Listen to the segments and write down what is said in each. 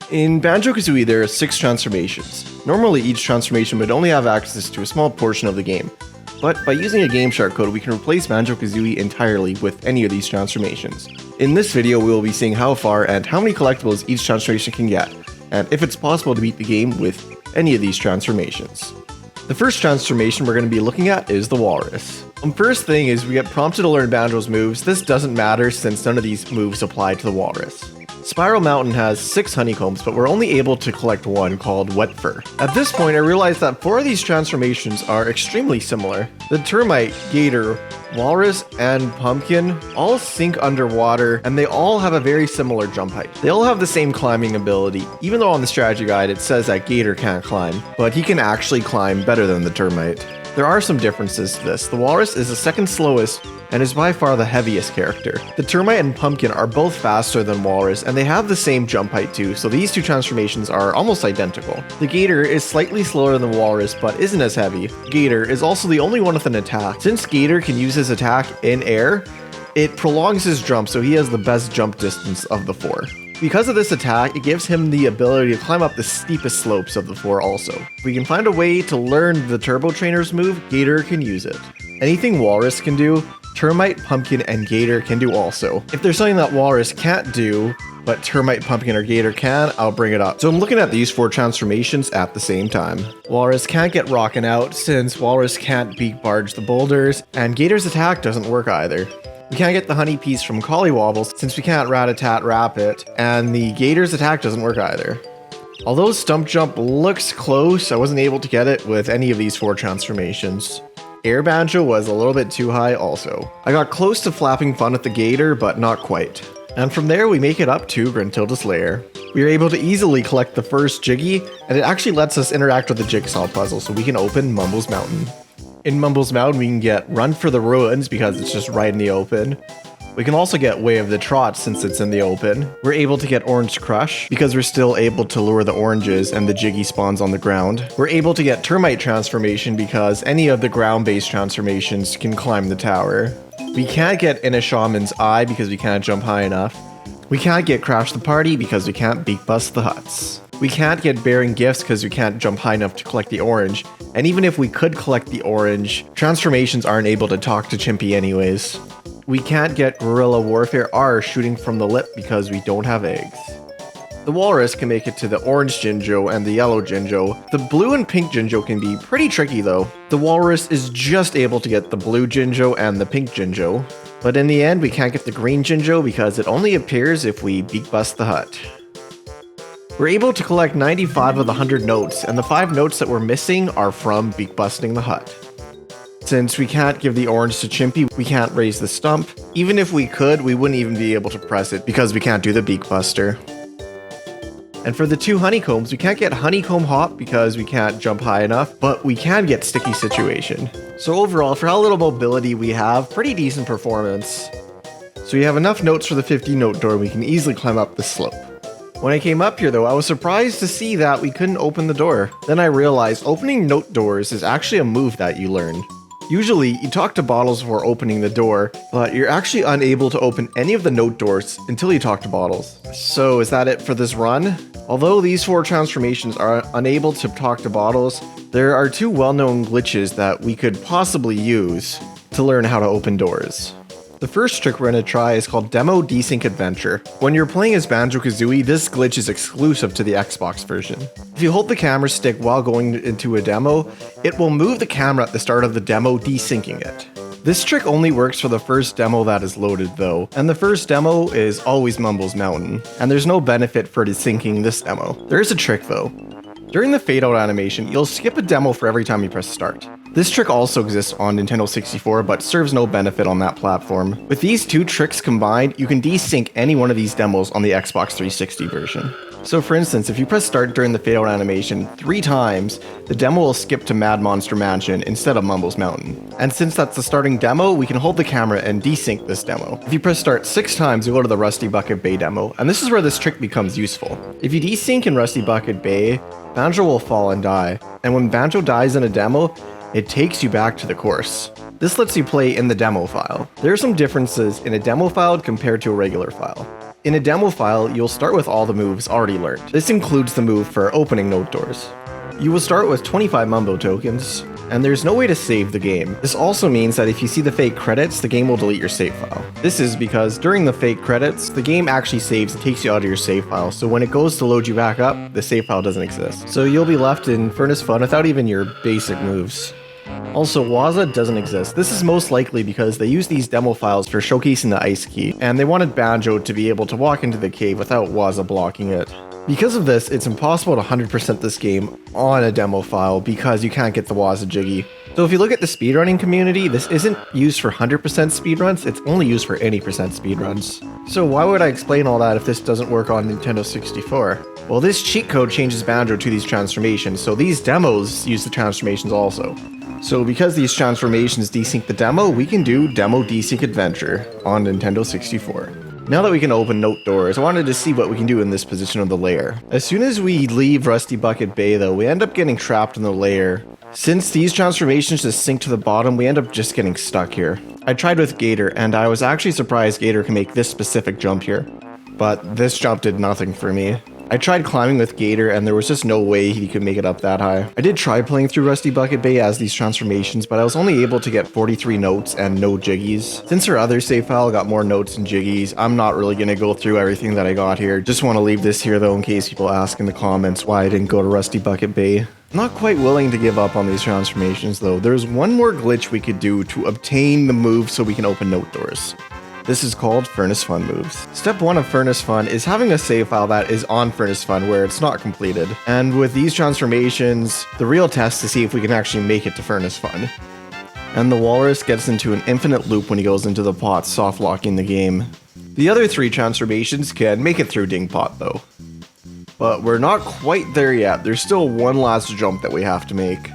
In Banjo-Kazooie, there are 6 transformations. Normally, each transformation would only have access to a small portion of the game, but by using a Gameshark code, we can replace Banjo-Kazooie entirely with any of these transformations. In this video, we will be seeing how far and how many collectibles each transformation can get, and if it's possible to beat the game with any of these transformations. The first transformation we're going to be looking at is the Walrus. First thing is we get prompted to learn Banjo's moves. This doesn't matter since none of these moves apply to the Walrus. Spiral Mountain has 6 honeycombs, but we're only able to collect one called Wet Fur. At this point, I realized that 4 of these transformations are extremely similar. The Termite, Gator, Walrus, and Pumpkin all sink underwater, and they all have a very similar jump height. They all have the same climbing ability, even though on the strategy guide it says that Gator can't climb, but he can actually climb better than the Termite. There are some differences to this. The Walrus is the second slowest and is by far the heaviest character. The Termite and Pumpkin are both faster than Walrus, and they have the same jump height too, so these two transformations are almost identical. The Gator is slightly slower than Walrus, but isn't as heavy. Gator is also the only one with an attack. Since Gator can use his attack in air, it prolongs his jump, so he has the best jump distance of the 4. Because of this attack, it gives him the ability to climb up the steepest slopes of the 4 also. If we can find a way to learn the Turbo Trainer's move, Gator can use it. Anything Walrus can do, Termite, Pumpkin, and Gator can do also. If there's something that Walrus can't do, but Termite, Pumpkin, or Gator can, I'll bring it up. So I'm looking at these 4 transformations at the same time. Walrus can't get rockin' out since Walrus can't beak barge the boulders, and Gator's attack doesn't work either. We can't get the honey piece from Collywobbles since we can't rat-a-tat-rap it, and the Gator's attack doesn't work either. Although Stump Jump looks close, I wasn't able to get it with any of these 4 transformations. Air Banjo was a little bit too high also. I got close to Flapping Fun with the Gator, but not quite. And from there we make it up to Gruntilda's lair. We are able to easily collect the first Jiggy, and it actually lets us interact with the Jigsaw puzzle so we can open Mumbo's Mountain. In Mumbo's Mountain, we can get Run for the Ruins because it's just right in the open. We can also get Way of the Trot since it's in the open. We're able to get Orange Crush because we're still able to lure the oranges and the Jiggy spawns on the ground. We're able to get Termite Transformation because any of the ground-based transformations can climb the tower. We can't get In a Shaman's Eye because we can't jump high enough. We can't get Crash the Party because we can't beak bust the huts. We can't get Bearing Gifts because we can't jump high enough to collect the orange, and even if we could collect the orange, transformations aren't able to talk to Chimpy anyways. We can't get Guerrilla Warfare R shooting from the lip because we don't have eggs. The Walrus can make it to the orange Jinjo and the yellow Jinjo. The blue and pink Jinjo can be pretty tricky though. The Walrus is just able to get the blue Jinjo and the pink Jinjo, but in the end we can't get the green Jinjo because it only appears if we beak bust the hut. We're able to collect 95 of the 100 notes, and the 5 notes that we're missing are from beak busting the hut. Since we can't give the orange to Chimpy, we can't raise the stump. Even if we could, we wouldn't even be able to press it because we can't do the beak buster. And for the 2 honeycombs, we can't get Honeycomb Hop because we can't jump high enough, but we can get Sticky Situation. So overall, for how little mobility we have, pretty decent performance. So we have enough notes for the 50 note door, we can easily climb up the slope. When I came up here though, I was surprised to see that we couldn't open the door. Then I realized opening note doors is actually a move that you learn. Usually, you talk to Bottles before opening the door, but you're actually unable to open any of the note doors until you talk to Bottles. So is that it for this run? Although these 4 transformations are unable to talk to Bottles, there are 2 well-known glitches that we could possibly use to learn how to open doors. The first trick we're going to try is called Demo Desync Adventure. When you're playing as Banjo-Kazooie, this glitch is exclusive to the Xbox version. If you hold the camera stick while going into a demo, it will move the camera at the start of the demo, desyncing it. This trick only works for the first demo that is loaded though, and the first demo is always Mumbo's Mountain, and there's no benefit for desyncing this demo. There is a trick though. During the fade out animation, you'll skip a demo for every time you press start. This trick also exists on Nintendo 64, but serves no benefit on that platform. With these 2 tricks combined, you can desync any one of these demos on the Xbox 360 version. So for instance, if you press start during the fade out animation 3 times, the demo will skip to Mad Monster Mansion instead of Mumbo's Mountain. And since that's the starting demo, we can hold the camera and desync this demo. If you press start 6 times, you'll go to the Rusty Bucket Bay demo, and this is where this trick becomes useful. If you desync in Rusty Bucket Bay, Banjo will fall and die, and when Banjo dies in a demo, it takes you back to the course. This lets you play in the demo file. There are some differences in a demo file compared to a regular file. In a demo file, you'll start with all the moves already learned. This includes the move for opening note doors. You will start with 25 Mumbo tokens, and there's no way to save the game. This also means that if you see the fake credits, the game will delete your save file. This is because during the fake credits, the game actually saves and takes you out of your save file, so when it goes to load you back up, the save file doesn't exist. So you'll be left in Furnace Fun without even your basic moves. Also, Waza doesn't exist. This is most likely because they use these demo files for showcasing the ice key, and they wanted Banjo to be able to walk into the cave without Waza blocking it. Because of this, it's impossible to 100% this game on a demo file because you can't get the Waza Jiggy. So if you look at the speedrunning community, this isn't used for 100% speedruns, it's only used for any percent speedruns. So why would I explain all that if this doesn't work on Nintendo 64? Well, this cheat code changes Banjo to these transformations, so these demos use the transformations also. So because these transformations desync the demo, we can do Demo Desync Adventure on Nintendo 64. Now that we can open note doors, I wanted to see what we can do in this position of the layer. As soon as we leave Rusty Bucket Bay though, we end up getting trapped in the layer. Since these transformations just sink to the bottom, we end up just getting stuck here. I tried with Gator, and I was actually surprised Gator can make this specific jump here. But this jump did nothing for me. I tried climbing with Gator and there was just no way he could make it up that high. I did try playing through Rusty Bucket Bay as these transformations, but I was only able to get 43 notes and no jiggies. Since our other save file got more notes and jiggies, I'm not really going to go through everything that I got here. Just want to leave this here though in case people ask in the comments why I didn't go to Rusty Bucket Bay. I'm not quite willing to give up on these transformations though. There's one more glitch we could do to obtain the move so we can open note doors. This is called Furnace Fun moves. Step 1 of Furnace Fun is having a save file that is on Furnace Fun where it's not completed. And with these transformations, the real test to see if we can actually make it to Furnace Fun. And the Walrus gets into an infinite loop when he goes into the pot, soft locking the game. The other 3 transformations can make it through Ding Pot though. But we're not quite there yet. There's still one last jump that we have to make.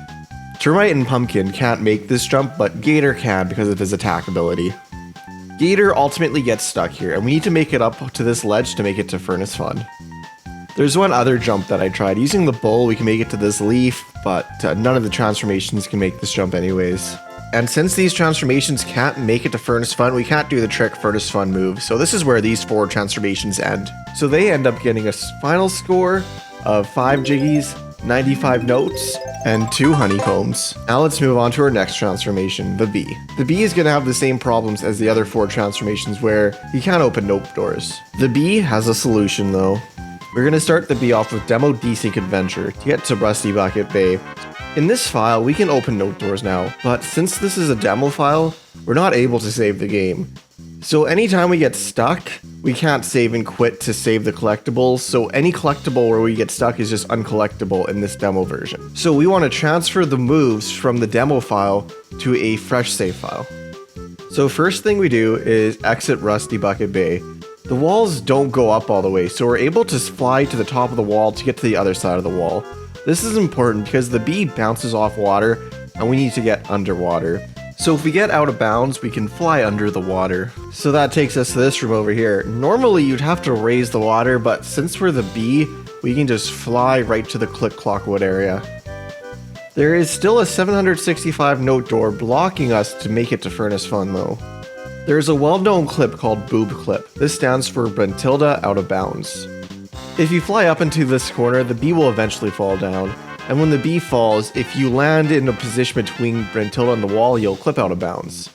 Termite and Pumpkin can't make this jump, but Gator can because of his attack ability. Gator ultimately gets stuck here, and we need to make it up to this ledge to make it to Furnace Fun. There's one other jump that I tried. Using the bowl, we can make it to this leaf, but none of the transformations can make this jump anyways. And since these transformations can't make it to Furnace Fun, we can't do the trick Furnace Fun move, so this is where these 4 transformations end. So they end up getting a final score of 5 jiggies, 95 notes, and 2 honeycombs. Now let's move on to our next transformation, the bee. The bee is going to have the same problems as the other 4 transformations where you can't open note doors. The bee has a solution though. We're going to start the bee off with Demo Desync Adventure to get to Rusty Bucket Bay. In this file, we can open note doors now, but since this is a demo file, we're not able to save the game. So anytime we get stuck, we can't save and quit to save the collectibles, so any collectible where we get stuck is just uncollectible in this demo version. So we want to transfer the moves from the demo file to a fresh save file. So first thing we do is exit Rusty Bucket Bay. The walls don't go up all the way, so we're able to fly to the top of the wall to get to the other side of the wall. This is important because the bee bounces off water and we need to get underwater. So if we get out of bounds, we can fly under the water. So that takes us to this room over here. Normally you'd have to raise the water, but since we're the bee, we can just fly right to the Click Clockwood area. There is still a 765 note door blocking us to make it to Furnace Fun though. There's a well-known clip called Boob Clip. This stands for Brentilda Out of Bounds. If you fly up into this corner, the bee will eventually fall down. And when the bee falls, if you land in a position between Brentilda and the wall, you'll clip out of bounds.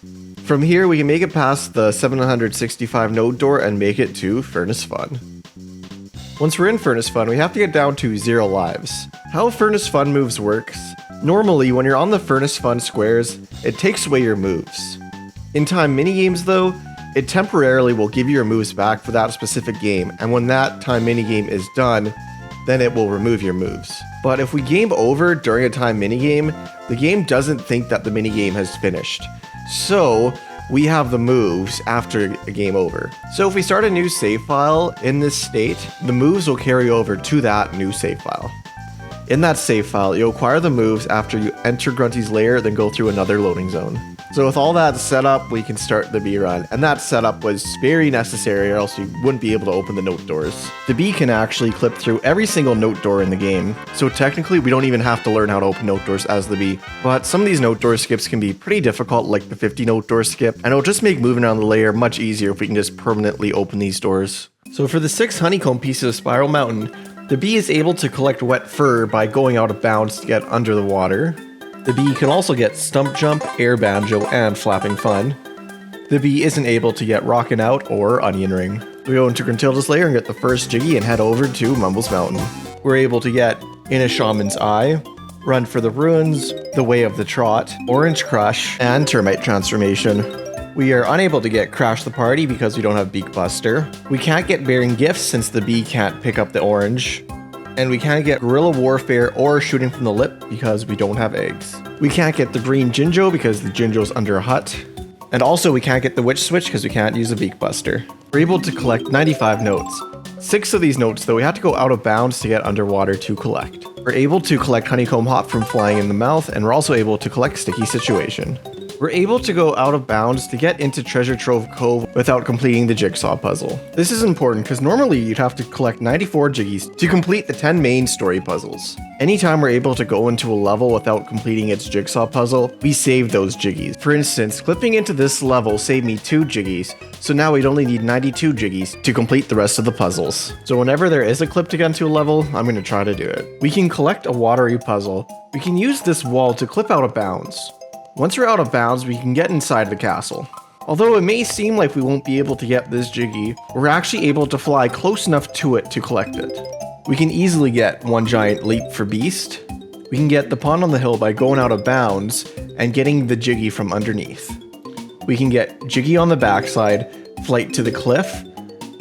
From here, we can make it past the 765 node door and make it to Furnace Fun. Once we're in Furnace Fun, we have to get down to 0 lives. How Furnace Fun moves works, normally when you're on the Furnace Fun squares, it takes away your moves. In time minigames though, it temporarily will give you your moves back for that specific game, and when that time minigame is done, then it will remove your moves. But if we game over during a time minigame, the game doesn't think that the minigame has finished. So we have the moves after a game over. So if we start a new save file in this state, the moves will carry over to that new save file. In that save file, you'll acquire the moves after you enter Grunty's lair, then go through another loading zone. So with all that set up, we can start the bee run, and that setup was very necessary or else you wouldn't be able to open the note doors. The bee can actually clip through every single note door in the game, so technically we don't even have to learn how to open note doors as the bee. But some of these note door skips can be pretty difficult, like the 50 note door skip, and it'll just make moving around the layer much easier if we can just permanently open these doors. So for the 6 honeycomb pieces of Spiral Mountain, the bee is able to collect wet fur by going out of bounds to get under the water. The bee can also get Stump Jump, Air Banjo, and Flapping Fun. The bee isn't able to get Rockin' Out or Onion Ring. We go into Gruntilda's lair and get the first Jiggy and head over to Mumbo's Mountain. We're able to get In a Shaman's Eye, Run for the Ruins, The Way of the Trot, Orange Crush, and Termite Transformation. We are unable to get Crash the Party because we don't have Beak Buster. We can't get Bearing Gifts since the bee can't pick up the orange. And we can't get Guerrilla Warfare or Shooting from the Lip because we don't have eggs. We can't get the green Jinjo because the Jinjo's under a hut. And also we can't get the Witch Switch because we can't use a Beak Buster. We're able to collect 95 notes. 6 of these notes though we have to go out of bounds to get underwater to collect. We're able to collect Honeycomb Hop from flying in the mouth, and we're also able to collect Sticky Situation. We're able to go out of bounds to get into Treasure Trove Cove without completing the jigsaw puzzle. This is important because normally you'd have to collect 94 Jiggies to complete the 10 main story puzzles. Anytime we're able to go into a level without completing its jigsaw puzzle, we save those Jiggies. For instance, clipping into this level saved me 2 Jiggies, so now we'd only need 92 Jiggies to complete the rest of the puzzles. So whenever there is a clip to get into a level, I'm going to try to do it. We can collect a watery puzzle. We can use this wall to clip out of bounds. Once we're out of bounds, we can get inside the castle. Although it may seem like we won't be able to get this Jiggy, we're actually able to fly close enough to it to collect it. We can easily get one giant leap for Beast. We can get the Pond on the Hill by going out of bounds and getting the Jiggy from underneath. We can get Jiggy on the backside, Flight to the Cliff,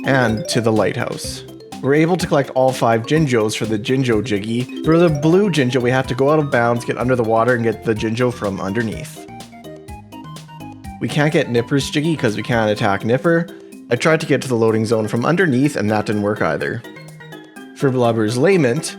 and to the Lighthouse. We're able to collect all 5 Jinjos for the Jinjo Jiggy. For the blue Jinjo, we have to go out of bounds, get under the water, and get the Jinjo from underneath. We can't get Nipper's Jiggy because we can't attack Nipper. I tried to get to the loading zone from underneath, and that didn't work either. For Blubber's Lament,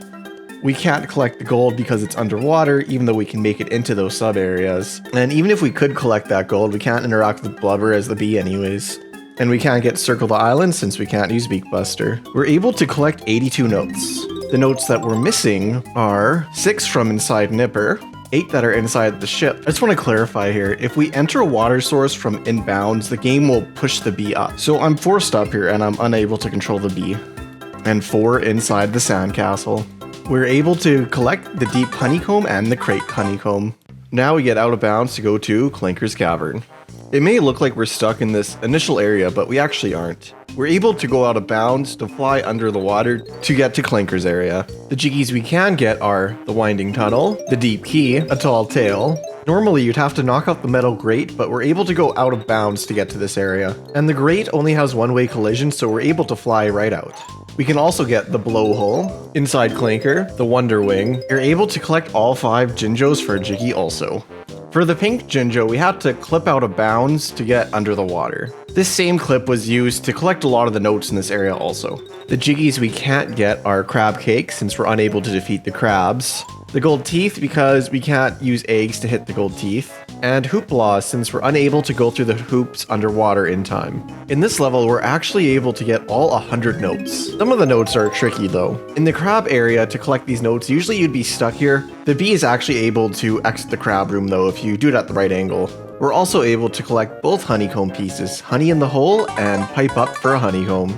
we can't collect the gold because it's underwater, even though we can make it into those sub-areas. And even if we could collect that gold, we can't interact with Blubber as the bee anyways. And we can't get Circle the Island since we can't use Beak Buster. We're able to collect 82 notes. The notes that we're missing are 6 from inside Nipper, 8 that are inside the ship. I just want to clarify here, if we enter a water source from inbounds, the game will push the bee up. So I'm forced up here and I'm unable to control the bee. And 4 inside the sandcastle. We're able to collect the deep honeycomb and the crate honeycomb. Now we get out of bounds to go to Clanker's Cavern. It may look like we're stuck in this initial area, but we actually aren't. We're able to go out of bounds to fly under the water to get to Clanker's area. The Jiggies we can get are the Winding Tunnel, the Deep Key, a Tall Tail. Normally you'd have to knock out the metal grate, but we're able to go out of bounds to get to this area. And the grate only has one-way collision, so we're able to fly right out. We can also get the Blowhole, inside Clanker, the Wonder Wing. You're able to collect all 5 Jinjos for a Jiggy also. For the pink Jinjo, we had to clip out of bounds to get under the water. This same clip was used to collect a lot of the notes in this area also. The Jiggies we can't get are Crab Cake since we're unable to defeat the crabs, the Gold Teeth because we can't use eggs to hit the gold teeth, and Hoopla since we're unable to go through the hoops underwater in time. In this level, we're actually able to get all 100 notes. Some of the notes are tricky though. In the crab area, to collect these notes, usually you'd be stuck here. The bee is actually able to exit the crab room though if you do it at the right angle. We're also able to collect both honeycomb pieces, Honey in the Hole and Pipe Up for a honeycomb.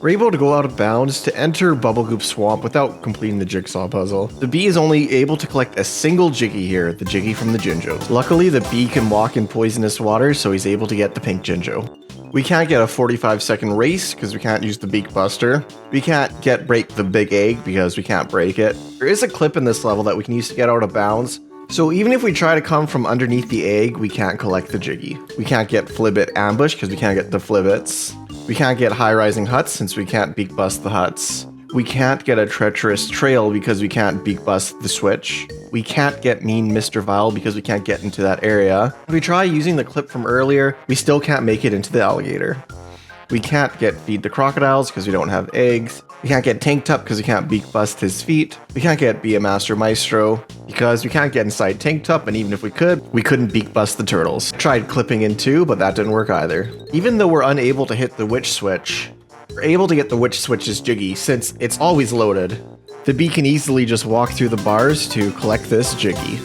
We're able to go out of bounds to enter Bubblegloop Swamp without completing the jigsaw puzzle. The bee is only able to collect a single Jiggy here, the Jiggy from the Jinjos. Luckily, the bee can walk in poisonous water, so he's able to get the pink Jinjo. We can't get a 45-second race because we can't use the Beak Buster. We can't break the big egg because we can't break it. There is a clip in this level that we can use to get out of bounds. So even if we try to come from underneath the egg, we can't collect the Jiggy. We can't get Flibbit Ambush because we can't get the Flibbits. We can't get High Rising Huts since we can't Beak Bust the Huts. We can't get a Treacherous Trail because we can't Beak Bust the Switch. We can't get Mean Mr. Vile because we can't get into that area. If we try using the clip from earlier, we still can't make it into the alligator. We can't get Feed the Crocodiles because we don't have eggs. We can't get Tank Top because we can't beak bust his feet. We can't get Be a Master Maestro because we can't get inside Tank Top, and even if we could, we couldn't beak bust the turtles. Tried clipping in too, but that didn't work either. Even though we're unable to hit the Witch Switch, we're able to get the Witch Switch's Jiggy since it's always loaded. The bee can easily just walk through the bars to collect this Jiggy.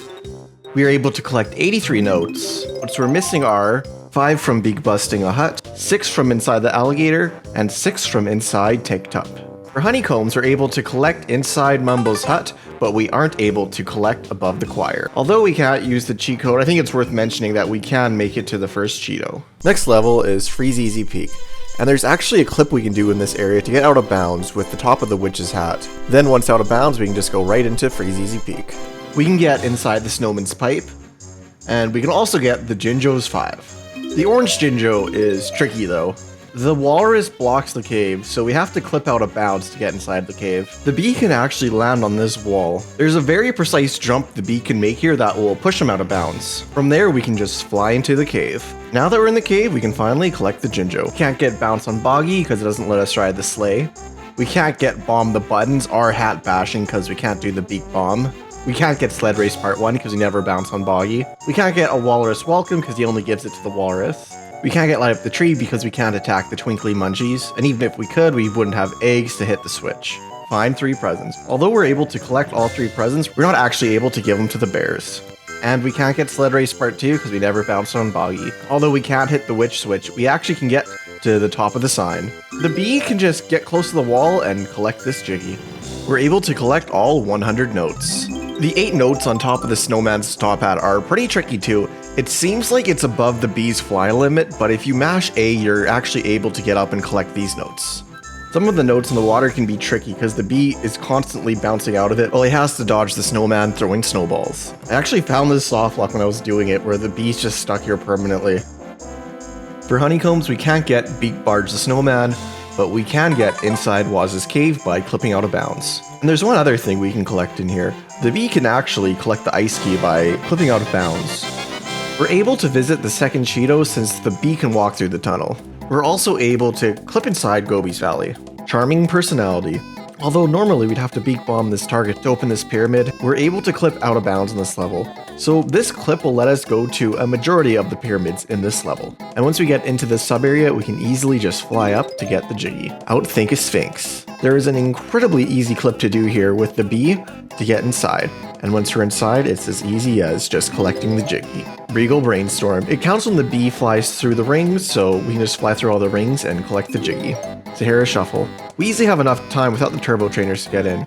We are able to collect 83 notes. What we're missing are 5 from beak busting a hut, 6 from inside the alligator, and 6 from inside Tank Top. For honeycombs, we're able to collect inside Mumbo's hut, but we aren't able to collect above the choir. Although we can't use the cheat code, I think it's worth mentioning that we can make it to the first Cheeto. Next level is Freezeezy Peak, and there's actually a clip we can do in this area to get out of bounds with the top of the witch's hat. Then once out of bounds, we can just go right into Freezeezy Peak. We can get inside the snowman's pipe, and we can also get the Jinjo's 5. The orange Jinjo is tricky though. The walrus blocks the cave, so we have to clip out of bounds to get inside the cave. The bee can actually land on this wall. There's a very precise jump the bee can make here that will push him out of bounds. From there, we can just fly into the cave. Now that we're in the cave, we can finally collect the Jinjo. Can't get bounce on Boggy because it doesn't let us ride the sleigh. We can't get bomb the buttons or hat bashing because we can't do the beak bomb. We can't get sled race part 1 because we never bounce on Boggy. We can't get a walrus welcome because he only gives it to the walrus. We can't get light up the tree because we can't attack the twinkly munchies, and even if we could, we wouldn't have eggs to hit the switch. Find 3 presents. Although we're able to collect all 3 presents, we're not actually able to give them to the bears. And we can't get Sled Race Part 2 because we never bounced on Boggy. Although we can't hit the witch switch, we actually can get to the top of the sign. The bee can just get close to the wall and collect this Jiggy. We're able to collect all 100 notes. The 8 notes on top of the snowman's top hat are pretty tricky too. It seems like it's above the bee's fly limit, but if you mash A, you're actually able to get up and collect these notes. Some of the notes in the water can be tricky because the bee is constantly bouncing out of it while he has to dodge the snowman throwing snowballs. I actually found this soft lock when I was doing it where the bee's just stuck here permanently. For honeycombs, we can't get Beak Barge the snowman, but we can get inside Waz's cave by clipping out of bounds. And there's one other thing we can collect in here. The bee can actually collect the ice key by clipping out of bounds. We're able to visit the second Cheeto since the bee can walk through the tunnel. We're also able to clip inside Gobi's Valley. Charming personality. Although normally we'd have to beak bomb this target to open this pyramid, we're able to clip out of bounds in this level. So this clip will let us go to a majority of the pyramids in this level. And once we get into this sub area, we can easily just fly up to get the Jiggy. Outthink a Sphinx. There is an incredibly easy clip to do here with the bee to get inside. And once we're inside, it's as easy as just collecting the Jiggy. Regal Brainstorm. It counts when the bee flies through the rings, so we can just fly through all the rings and collect the Jiggy. Sahara Shuffle. We easily have enough time without the turbo trainers to get in.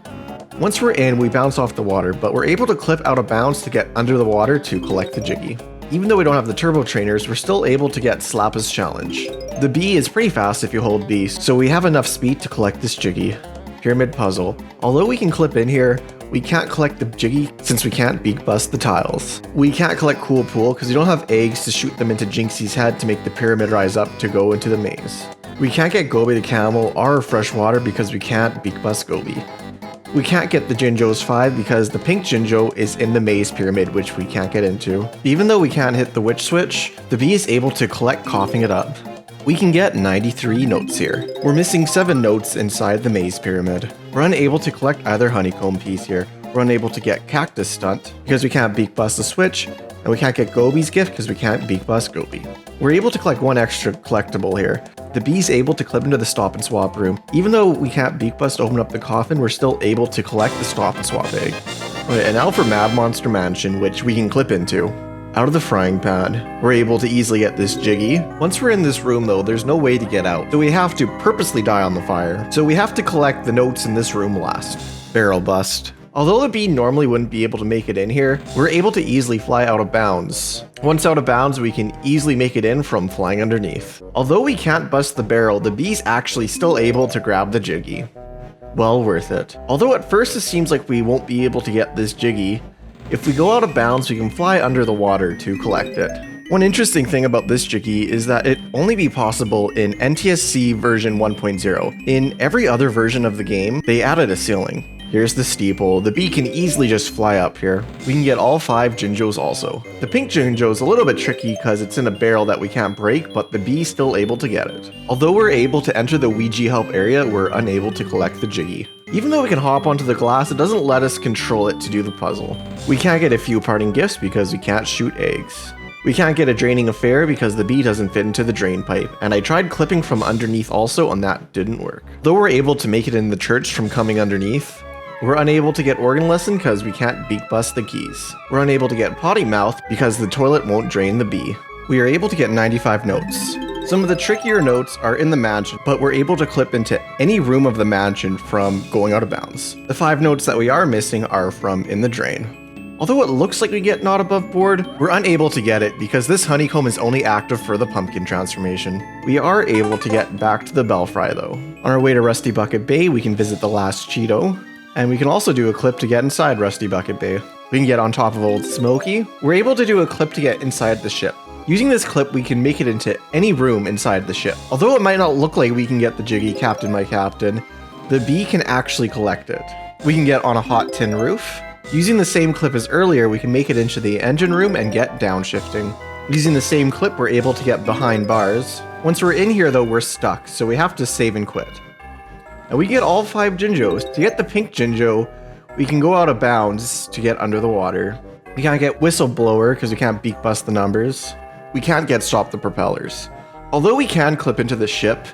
Once we're in, we bounce off the water, but we're able to clip out of bounds to get under the water to collect the Jiggy. Even though we don't have the turbo trainers, we're still able to get Slappa's Challenge. The bee is pretty fast if you hold B, so we have enough speed to collect this Jiggy. Pyramid Puzzle. Although we can clip in here, we can't collect the Jiggy since we can't beak bust the tiles. We can't collect Cool Pool because we don't have eggs to shoot them into Jinxie's head to make the pyramid rise up to go into the maze. We can't get Gobi the camel or freshwater because we can't beak bust Gobi. We can't get the Jinjo's 5 because the pink Jinjo is in the maze pyramid, which we can't get into. Even though we can't hit the witch switch, the bee is able to collect coughing it up. We can get 93 notes here. We're missing 7 notes inside the maze pyramid. We're unable to collect either honeycomb piece here. We're unable to get Cactus Stunt because we can't beak bust the switch, and we can't get Gobi's gift because we can't beak bust Gobi. We're able to collect 1 extra collectible here. The bee's able to clip into the stop and swap room. Even though we can't beak bust open up the coffin, we're still able to collect the stop and swap egg. Okay, and now for Mad Monster Mansion, which we can clip into. Out of the frying pan, we're able to easily get this Jiggy. Once we're in this room though, there's no way to get out, so we have to purposely die on the fire. So we have to collect the notes in this room last. Barrel Bust. Although the bee normally wouldn't be able to make it in here, we're able to easily fly out of bounds. Once out of bounds, we can easily make it in from flying underneath. Although we can't bust the barrel, the bee's actually still able to grab the Jiggy. Well worth it. Although at first it seems like we won't be able to get this Jiggy, if we go out of bounds, we can fly under the water to collect it. One interesting thing about this Jiggy is that it only be possible in Ntsc version 1.0. In every other version of the game, they added a ceiling. Here's the steeple. The bee can easily just fly up here. We can get all 5 Jinjos also. The pink Jinjo is a little bit tricky because it's in a barrel that we can't break, but the bee's still able to get it. Although we're able to enter the Ouija help area, we're unable to collect the Jiggy. Even though we can hop onto the glass, it doesn't let us control it to do the puzzle. We can't get a few parting gifts because we can't shoot eggs. We can't get a draining affair because the bee doesn't fit into the drain pipe, and I tried clipping from underneath also and that didn't work. Though we're able to make it in the church from coming underneath, we're unable to get organ lesson because we can't beak bust the keys. We're unable to get potty mouth because the toilet won't drain the bee. We are able to get 95 notes. Some of the trickier notes are in the mansion, but we're able to clip into any room of the mansion from going out of bounds. The 5 notes that we are missing are from in the drain. Although it looks like we get not above board, we're unable to get it because this honeycomb is only active for the pumpkin transformation. We are able to get back to the Belfry though. On our way to Rusty Bucket Bay, we can visit the last Cheeto, and we can also do a clip to get inside Rusty Bucket Bay. We can get on top of Old Smoky. We're able to do a clip to get inside the ship. Using this clip, we can make it into any room inside the ship. Although it might not look like we can get the Jiggy Captain My Captain, the bee can actually collect it. We can get on a hot tin roof. Using the same clip as earlier, we can make it into the engine room and get downshifting. Using the same clip, we're able to get behind bars. Once we're in here though, we're stuck, so we have to save and quit. And we get all 5 Jinjos. To get the pink Jinjo, we can go out of bounds to get under the water. We can't get Whistleblower because we can't beak bust the numbers. We can't get Stop the Propellers. Although we can clip into the ship,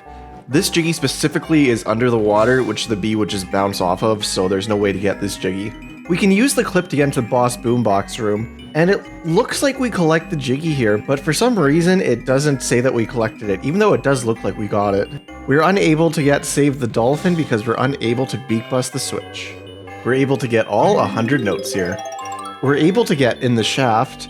this Jiggy specifically is under the water, which the bee would just bounce off of, so there's no way to get this Jiggy. We can use the clip to get into the boss boombox room, and it looks like we collect the Jiggy here, but for some reason it doesn't say that we collected it, even though it does look like we got it. We're unable to get Save the Dolphin because we're unable to beak bust the switch. We're able to get all 100 notes here. We're able to get in the shaft,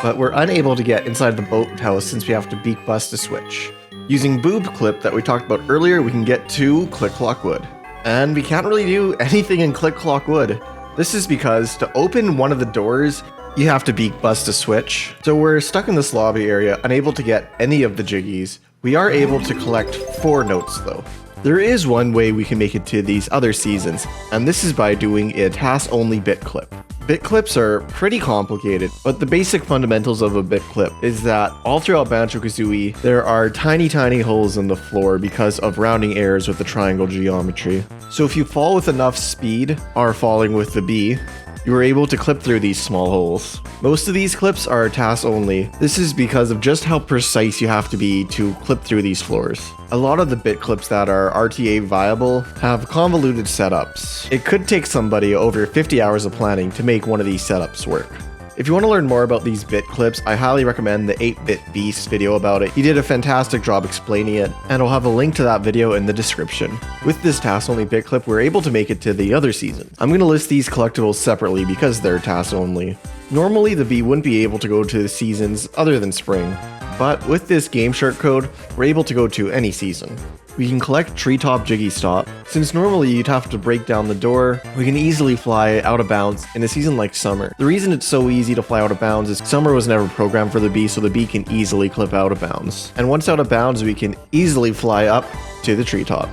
but we're unable to get inside the boathouse since we have to beak bust a switch. Using Boob Clip that we talked about earlier, we can get to Click Clock Wood. And we can't really do anything in Click Clock Wood. This is because to open one of the doors, you have to beak bust a switch. So we're stuck in this lobby area, unable to get any of the Jiggies. We are able to collect 4 notes though. There is one way we can make it to these other seasons, and this is by doing a task-only bit clip. Bit clips are pretty complicated, but the basic fundamentals of a bit clip is that all throughout Banjo-Kazooie, there are tiny holes in the floor because of rounding errors with the triangle geometry. So if you fall with enough speed, or falling with the bee, you are able to clip through these small holes. Most of these clips are task only. This is because of just how precise you have to be to clip through these floors. A lot of the bit clips that are RTA viable have convoluted setups. It could take somebody over 50 hours of planning to make one of these setups work. If you want to learn more about these bit clips, I highly recommend the 8-Bit Beast video about it. He did a fantastic job explaining it, and I'll have a link to that video in the description. With this task-only bit clip, we're able to make it to the other season. I'm going to list these collectibles separately because they're task-only. Normally, the bee wouldn't be able to go to the seasons other than spring, but with this Gameshark code, we're able to go to any season. We can collect Treetop Jiggy Stop. Since normally you'd have to break down the door, we can easily fly out of bounds in a season like Summer. The reason it's so easy to fly out of bounds is Summer was never programmed for the bee, so the bee can easily clip out of bounds. And once out of bounds, we can easily fly up to the treetop.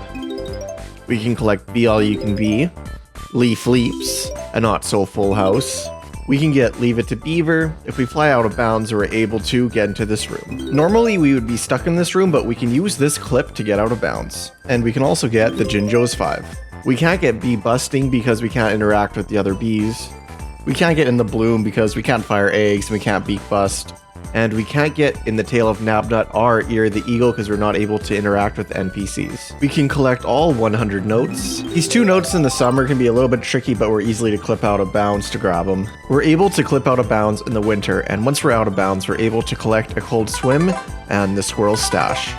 We can collect Be All You Can Be, Leaf Leaps, a not so full house. We can get Leave It to Beaver. If we fly out of bounds, we're able to get into this room. Normally we would be stuck in this room, but we can use this clip to get out of bounds. And we can also get the Jinjo's 5. We can't get Bee Busting because we can't interact with the other bees. We can't get in the Bloom because we can't fire eggs and we can't beak bust. And we can't get in the tail of Nabnut or Ear the Eagle because we're not able to interact with NPCs. We can collect all 100 notes. These 2 notes in the summer can be a little bit tricky, but we're easily to clip out of bounds to grab them. We're able to clip out of bounds in the winter, and once we're out of bounds, we're able to collect a Cold Swim and the Squirrel's Stash.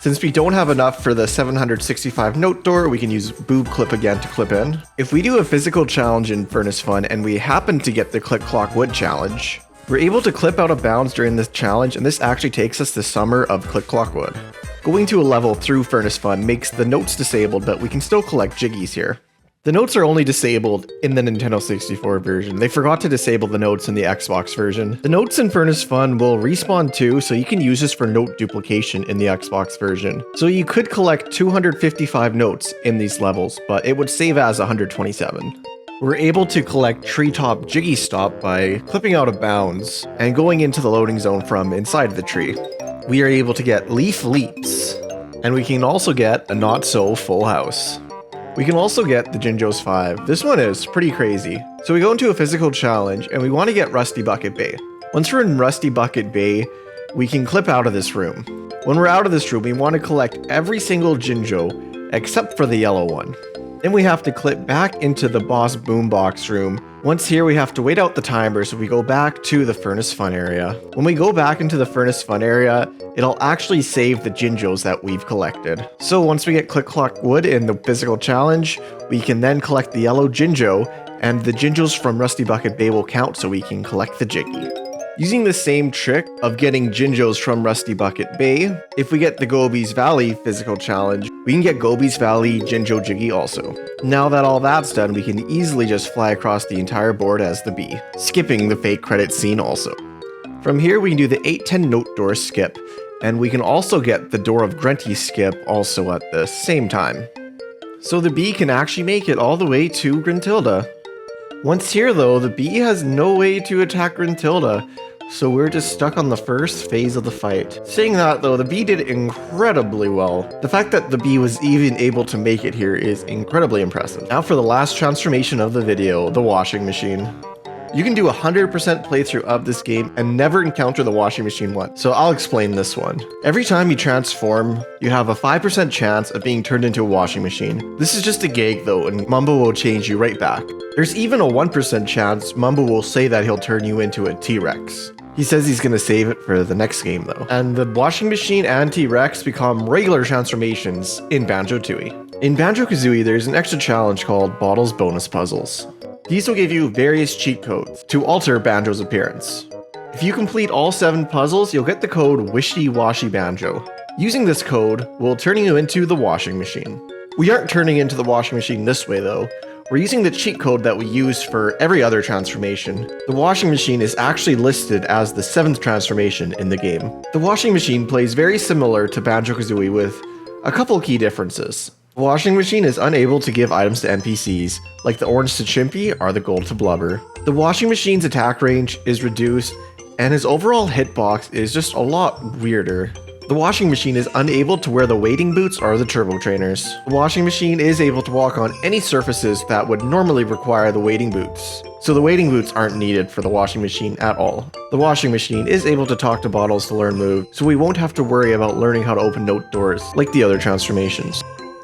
Since we don't have enough for the 765 note door, we can use Boob Clip again to clip in. If we do a physical challenge in Furnace Fun and we happen to get the Click Clock Wood challenge, we're able to clip out of bounds during this challenge, and this actually takes us to Summer of Click Clock Wood. Going to a level through Furnace Fun makes the notes disabled, but we can still collect Jiggies here. The notes are only disabled in the Nintendo 64 version. They forgot to disable the notes in the Xbox version. The notes in Furnace Fun will respawn too, so you can use this for note duplication in the Xbox version. So you could collect 255 notes in these levels, but it would save as 127. We're able to collect Treetop Jiggy Stop by clipping out of bounds and going into the loading zone from inside the tree. We are able to get Leaf Leaps, and we can also get a Not So Full House. We can also get the Jinjo's 5. This one is pretty crazy. So we go into a physical challenge and we want to get Rusty Bucket Bay. Once we're in Rusty Bucket Bay, we can clip out of this room. When we're out of this room, we want to collect every single Jinjo except for the yellow one. Then we have to clip back into the boss boombox room. Once here, we have to wait out the timer, so we go back to the Furnace Fun area. When we go back into the Furnace Fun area, it'll actually save the Jinjos that we've collected. So once we get Click Clock Wood in the physical challenge, we can then collect the yellow Jinjo, and the Jinjos from Rusty Bucket Bay will count so we can collect the Jiggy. Using the same trick of getting Jinjos from Rusty Bucket Bay, if we get the Gobi's Valley physical challenge, we can get Gobi's Valley Jinjo Jiggy also. Now that all that's done, we can easily just fly across the entire board as the bee, skipping the fake credit scene also. From here, we can do the 810 note door skip, and we can also get the Door of Grunty skip also at the same time. So the bee can actually make it all the way to Gruntilda. Once here though, the bee has no way to attack Gruntilda, so we're just stuck on the first phase of the fight. Saying that though, the bee did incredibly well. The fact that the bee was even able to make it here is incredibly impressive. Now for the last transformation of the video, the washing machine. You can do a 100% playthrough of this game and never encounter the washing machine once, so I'll explain this one. Every time you transform, you have a 5% chance of being turned into a washing machine. This is just a gag though, and Mumbo will change you right back. There's even a 1% chance Mumbo will say that he'll turn you into a T-Rex. He says he's gonna save it for the next game though. And the washing machine and T-Rex become regular transformations in Banjo-Tooie. In Banjo-Kazooie, there's an extra challenge called Bottles Bonus Puzzles. These will give you various cheat codes to alter Banjo's appearance. If you complete all 7 puzzles, you'll get the code Wishy Washy Banjo. Using this code will turn you into the washing machine. We aren't turning into the washing machine this way though. We're using the cheat code that we use for every other transformation. The washing machine is actually listed as the 7th transformation in the game. The washing machine plays very similar to Banjo-Kazooie with a couple key differences. The washing machine is unable to give items to NPCs, like the orange to Chimpy or the gold to Blubber. The washing machine's attack range is reduced, and his overall hitbox is just a lot weirder. The washing machine is unable to wear the wading boots or the turbo trainers. The washing machine is able to walk on any surfaces that would normally require the wading boots, so the wading boots aren't needed for the washing machine at all. The washing machine is able to talk to bottles to learn moves, so we won't have to worry about learning how to open note doors like the other transformations.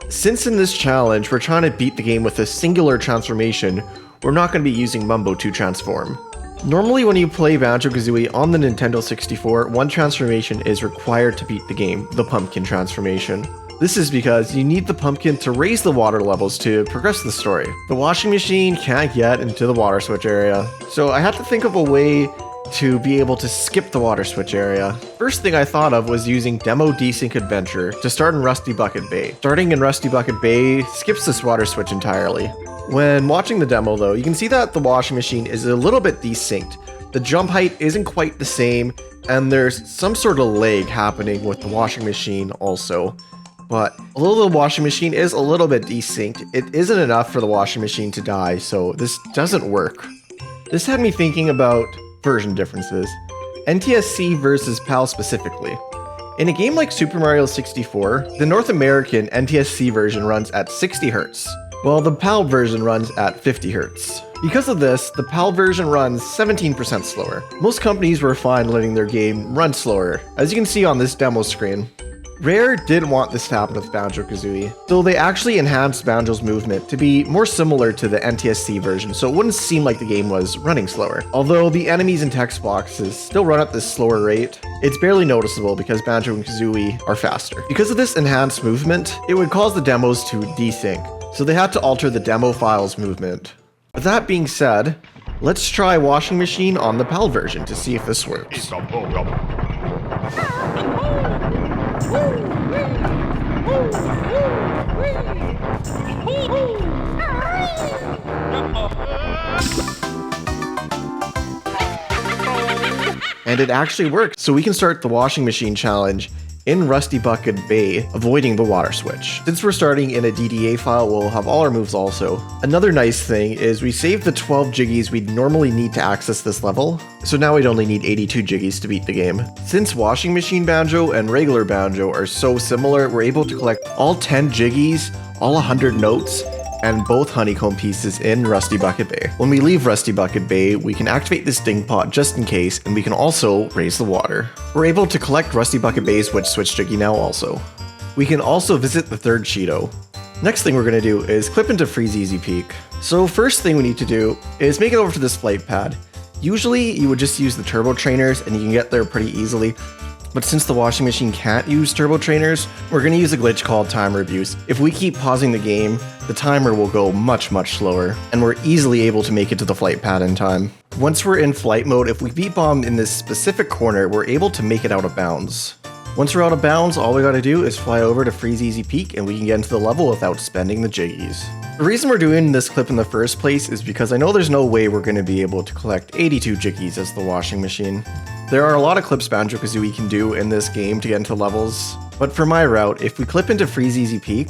Since in this challenge we're trying to beat the game with a singular transformation, we're not going to be using Mumbo to transform. Normally when you play Banjo-Kazooie on the Nintendo 64, one transformation is required to beat the game, the pumpkin transformation. This is because you need the pumpkin to raise the water levels to progress the story. The washing machine can't get into the water switch area, so I had to think of a way to be able to skip the water switch area. First thing I thought of was using Demo Desync Adventure to start in Rusty Bucket Bay. Starting in Rusty Bucket Bay skips this water switch entirely. When watching the demo though, you can see that the washing machine is a little bit desynced. The jump height isn't quite the same, and there's some sort of lag happening with the washing machine also. But although the washing machine is a little bit desynced, it isn't enough for the washing machine to die, so this doesn't work. This had me thinking about version differences. Ntsc versus PAL specifically. In a game like Super Mario 64, the North American Ntsc version runs at 60 Hz, while the PAL version runs at 50 Hz. Because of this, the PAL version runs 17% slower. Most companies were fine letting their game run slower, as you can see on this demo screen. Rare didn't want this to happen with Banjo-Kazooie, so they actually enhanced Banjo's movement to be more similar to the Ntsc version, so it wouldn't seem like the game was running slower. Although the enemies and text boxes still run at this slower rate, it's barely noticeable because Banjo and Kazooie are faster. Because of this enhanced movement, it would cause the demos to desync, so they had to alter the demo file's movement. With that being said, let's try Washing Machine on the PAL version to see if this works. And it actually worked, so we can start the washing machine challenge in Rusty Bucket Bay, avoiding the water switch. Since we're starting in a DDA file, we'll have all our moves also. Another nice thing is we saved the 12 jiggies we'd normally need to access this level, so now we'd only need 82 jiggies to beat the game. Since Washing Machine Banjo and regular Banjo are so similar, we're able to collect all 10 jiggies, all 100 notes, and both honeycomb pieces in Rusty Bucket Bay. When we leave Rusty Bucket Bay, we can activate this ding pot just in case, and we can also raise the water. We're able to collect Rusty Bucket Bay's Witch Switch Jiggy now also. We can also visit the third Cheeto. Next thing we're going to do is clip into Freezeezy Peak. So first thing we need to do is make it over to this flight pad. Usually you would just use the turbo trainers and you can get there pretty easily. But since the washing machine can't use turbo trainers, we're going to use a glitch called timer abuse. If we keep pausing the game, the timer will go much slower, and we're easily able to make it to the flight pad in time. Once we're in flight mode, if we beat bomb in this specific corner, we're able to make it out of bounds. Once we're out of bounds, all we gotta do is fly over to Freezeezy Peak and we can get into the level without spending the jiggies. The reason we're doing this clip in the first place is because I know there's no way we're going to be able to collect 82 jiggies as the washing machine. There are a lot of clips Banjo-Kazooie can do in this game to get into levels, but for my route, if we clip into Freezeezy Peak,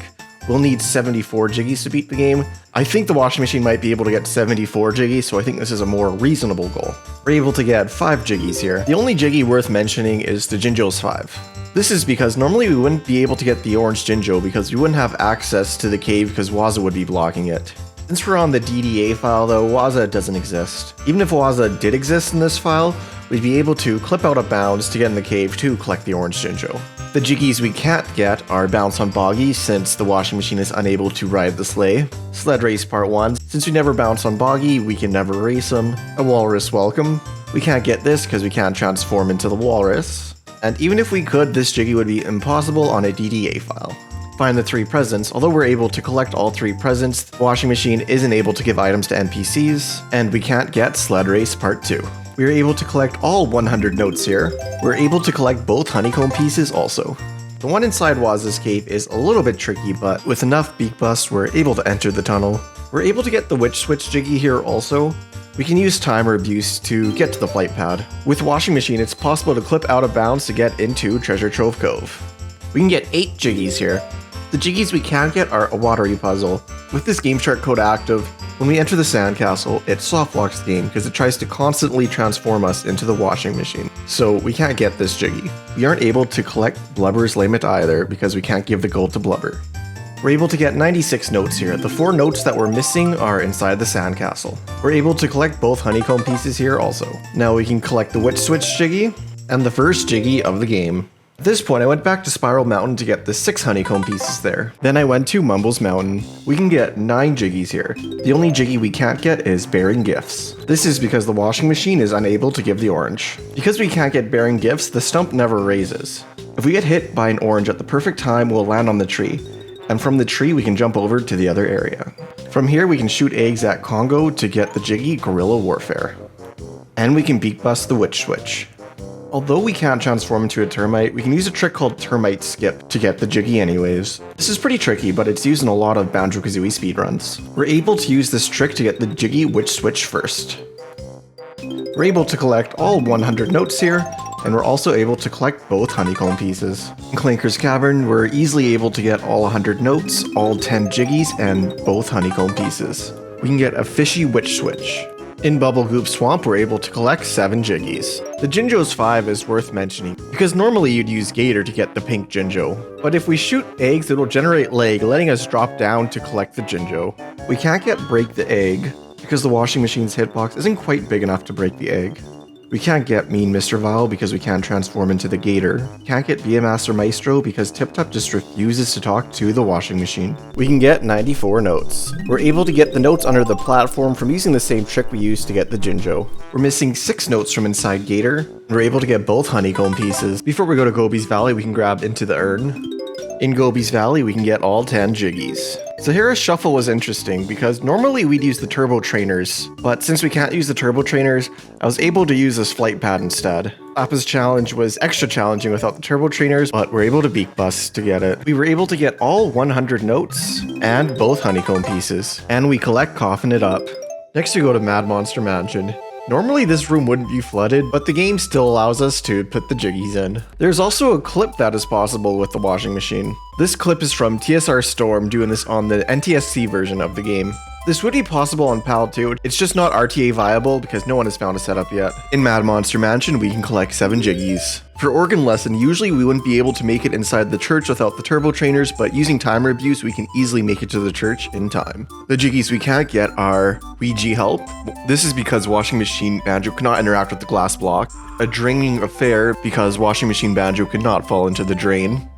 we'll need 74 jiggies to beat the game. I think the washing machine might be able to get 74 jiggies, so I think this is a more reasonable goal. We're able to get 5 jiggies here. The only jiggy worth mentioning is the Jinjo's 5. This is because normally we wouldn't be able to get the orange Jinjo because we wouldn't have access to the cave because Waza would be blocking it. Since we're on the DDA file though, Waza doesn't exist. Even if Waza did exist in this file, we'd be able to clip out of bounds to get in the cave to collect the orange Jinjo. The jiggies we can't get are Bounce on Boggy since the washing machine is unable to ride the sleigh. Sled Race Part 1, since we never bounce on Boggy, we can never race him. A Walrus Welcome. We can't get this because we can't transform into the walrus. And even if we could, this jiggy would be impossible on a DDA file. Find the 3 presents. Although we're able to collect all 3 presents, the washing machine isn't able to give items to NPCs, and we can't get Sled Race Part 2. We are able to collect all 100 notes here. We're able to collect both honeycomb pieces also. The one inside Waza's cave is a little bit tricky, but with enough beak bust, we're able to enter the tunnel. We're able to get the Witch Switch jiggy here also. We can use timer abuse to get to the flight pad. With washing machine, it's possible to clip out of bounds to get into Treasure Trove Cove. We can get 8 jiggies here. The jiggies we can't get are a watery puzzle. With this Gameshark code active, when we enter the sandcastle, it soft locks the game because it tries to constantly transform us into the washing machine. So we can't get this jiggy. We aren't able to collect Blubber's limit either because we can't give the gold to Blubber. We're able to get 96 notes here. The 4 notes that we're missing are inside the sandcastle. We're able to collect both honeycomb pieces here also. Now we can collect the Witch Switch jiggy and the first jiggy of the game. At this point, I went back to Spiral Mountain to get the 6 honeycomb pieces there. Then I went to Mumbo's Mountain. We can get 9 jiggies here. The only jiggy we can't get is Bearing Gifts. This is because the washing machine is unable to give the orange. Because we can't get Bearing Gifts, the stump never raises. If we get hit by an orange at the perfect time, we'll land on the tree. And from the tree, we can jump over to the other area. From here, we can shoot eggs at Congo to get the jiggy Guerrilla Warfare. And we can beak bust the Witch Switch. Although we can't transform into a termite, we can use a trick called Termite Skip to get the jiggy anyways. This is pretty tricky, but it's used in a lot of Banjo-Kazooie speedruns. We're able to use this trick to get the jiggy Witch Switch first. We're able to collect all 100 notes here, and we're also able to collect both honeycomb pieces. In Clanker's Cavern, we're easily able to get all 100 notes, all 10 jiggies, and both honeycomb pieces. We can get a fishy Witch Switch. In Bubblegloop Swamp, we're able to collect 7 jiggies. The Jinjo's 5 is worth mentioning, because normally you'd use Gator to get the pink Jinjo. But if we shoot eggs, it'll generate leg, letting us drop down to collect the Jinjo. We can't get Break the Egg, because the washing machine's hitbox isn't quite big enough to break the egg. We can't get Mean Mr. Vile because we can't transform into the Gator. Can't get Be a Master Maestro because Tip Top just refuses to talk to the washing machine. We can get 94 notes. We're able to get the notes under the platform from using the same trick we used to get the Jinjo. We're missing 6 notes from inside Gator, and we're able to get both honeycomb pieces. Before we go to Gobi's Valley, we can grab Into the Urn. In Gobi's Valley, we can get all 10 jiggies. Sahara's Shuffle was interesting because normally we'd use the turbo trainers, but since we can't use the turbo trainers, I was able to use this flight pad instead. Appa's challenge was extra challenging without the turbo trainers, but we're able to beak bust to get it. We were able to get all 100 notes and both honeycomb pieces, and we collect Coughin' It Up. Next we go to Mad Monster Mansion. Normally this room wouldn't be flooded, but the game still allows us to put the jiggies in. There's also a clip that is possible with the washing machine. This clip is from TSR Storm doing this on the Ntsc version of the game. This would be possible on PAL too, it's just not RTA viable because no one has found a setup yet. In Mad Monster Mansion, we can collect 7 jiggies. For Organ Lesson, usually we wouldn't be able to make it inside the church without the turbo trainers, but using timer abuse, we can easily make it to the church in time. The jiggies we can't get are Ouija Help. This is because Washing Machine Banjo cannot interact with the glass block. A Draining Affair because Washing Machine Banjo could not fall into the drain.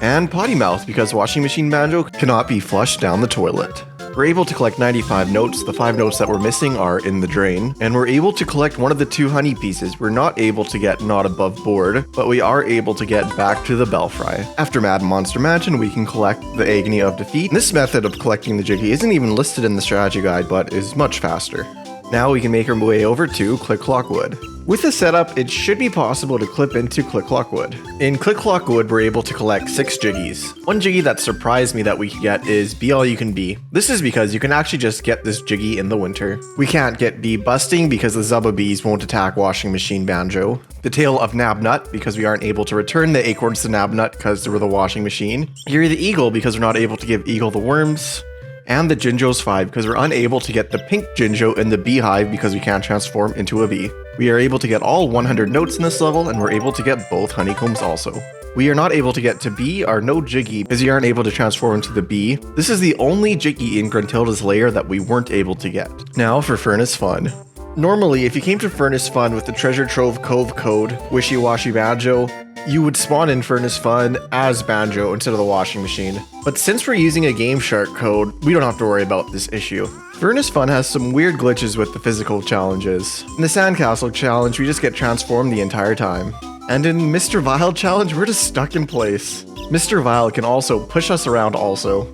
And Potty Mouth because Washing Machine Banjo cannot be flushed down the toilet. We're able to collect 95 notes, the 5 notes that we're missing are in the drain, and we're able to collect one of the 2 honey pieces. We're not able to get Not Above Board, but we are able to get Back to the Belfry. After Mad Monster Mansion, we can collect the Agony of Defeat. This method of collecting the jiggy isn't even listed in the strategy guide, but is much faster. Now we can make our way over to Click Clock Wood. With the setup, it should be possible to clip into Click Clock Wood. In Click Clock Wood, we're able to collect 6 jiggies. One jiggy that surprised me that we could get is Be All You Can Be. This is because you can actually just get this jiggy in the winter. We can't get Bee Busting because the Zubba Bees won't attack Washing Machine Banjo. The Tail of Nabnut because we aren't able to return the acorns to Nabnut because they were the washing machine. Eerie the Eagle because we're not able to give Eagle the worms. And the Jinjo's 5 because we're unable to get the pink Jinjo in the beehive because we can't transform into a bee. We are able to get all 100 notes in this level, and we're able to get both honeycombs also. We are not able to get to Bee or no Jiggy because we aren't able to transform into the Bee. This is the only Jiggy in Gruntilda's lair that we weren't able to get. Now for Furnace Fun. Normally, if you came to Furnace Fun with the Treasure Trove Cove code, Wishy Washy Banjo, you would spawn in Furnace Fun as Banjo instead of the washing machine. But since we're using a Gameshark code, we don't have to worry about this issue. Furnace Fun has some weird glitches with the physical challenges. In the Sandcastle challenge, we just get transformed the entire time. And in Mr. Vile challenge, we're just stuck in place. Mr. Vile can also push us around also.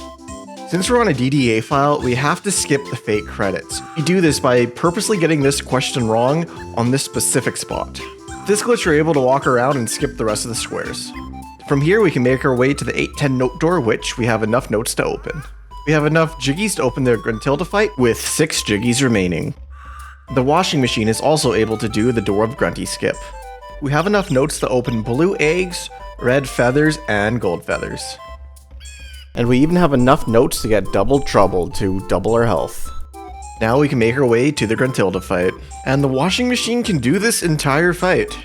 Since we're on a DDA file, we have to skip the fake credits. We do this by purposely getting this question wrong on this specific spot. With this glitch, we're able to walk around and skip the rest of the squares. From here, we can make our way to the 810 note door, which we have enough notes to open. We have enough jiggies to open the Gruntilda fight, with 6 jiggies remaining. The washing machine is also able to do the door of Grunty Skip. We have enough notes to open blue eggs, red feathers, and gold feathers. And we even have enough notes to get double trouble to double our health. Now we can make our way to the Gruntilda fight. And the washing machine can do this entire fight.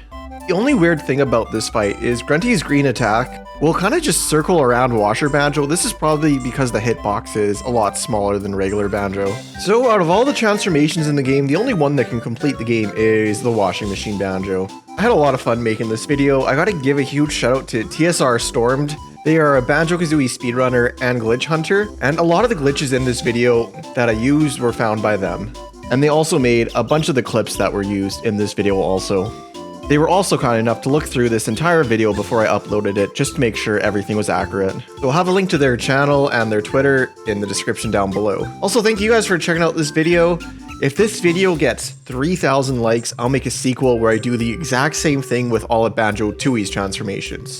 The only weird thing about this fight is Grunty's green attack will kind of just circle around Washer Banjo. This is probably because the hitbox is a lot smaller than regular Banjo. So out of all the transformations in the game, the only one that can complete the game is the washing machine Banjo. I had a lot of fun making this video. I gotta give a huge shout out to TSR Stormed. They are a Banjo-Kazooie speedrunner and glitch hunter, and a lot of the glitches in this video that I used were found by them. And they also made a bunch of the clips that were used in this video also. They were also kind enough to look through this entire video before I uploaded it, just to make sure everything was accurate. So I'll have a link to their channel and their Twitter in the description down below. Also, thank you guys for checking out this video. If this video gets 3,000 likes, I'll make a sequel where I do the exact same thing with all of Banjo-Tooie's transformations.